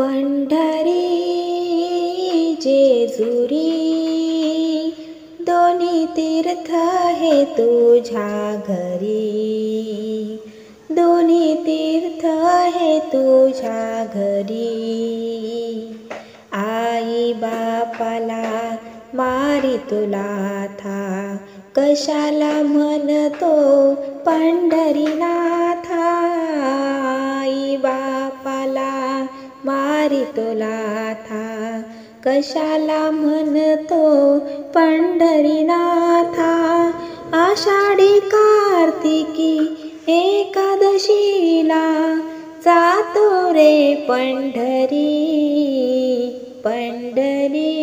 पंढरी जेजुरी दोन्ही तीर्थ हे तुझ्या घरी, दोन्ही तीर्थ हे तुझ्या घरी। आई बापाला मारी तुला था, कशाला म्हणतो पंढरीनाथा। आई बापाला मारी तुला था, कशाला म्हणतो पंढरीनाथा। आषाढी कार्तिकी एकादशीला जातो रे पंढरी, पंढरी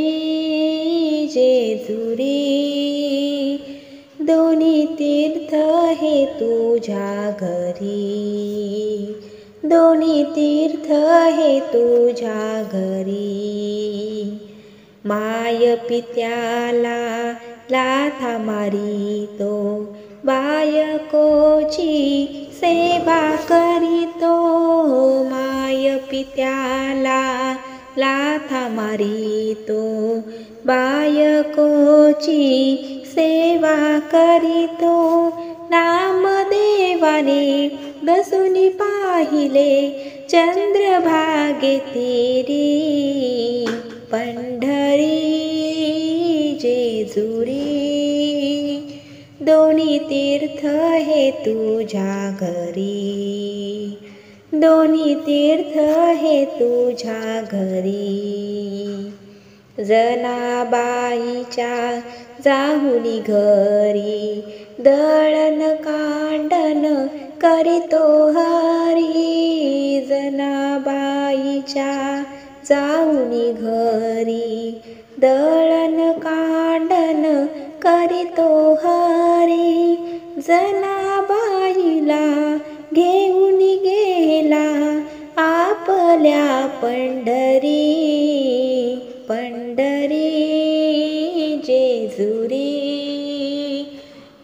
जेजुरी दोन्ही तीर्थ हे तुझ्या घरी, दोन्ही तीर्थ हे तुझ्या घरी। माय पित्याला लाथा मारितो, बायकोची सेवा करीतो। माय पित्याला लाथा मारितो, बायकोची सेवा करीतो। नामदेवाने बसून पाहिले चंद्रभागे तीरी, पंढरी जेजुरी दोन्ही तीर्थ हे तुझ्या घरी, दोन्ही तीर्थ हे तुझ्या घरी। जनाबाईच्या जाहुनी घरी दळण कांडण करीतो हरी। जनाबाईच्या जाहुनी घरी दळण कांडण करीतो हरी। जनाबाईला घेऊन गेला आपल्या पंढरी, पंढरी जेजुरी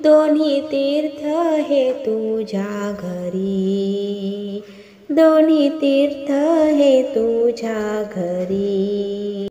दोन्ही तीर्थ हे तुझ्या घरी, दोन्ही तीर्थ हे तुझ्या घरी।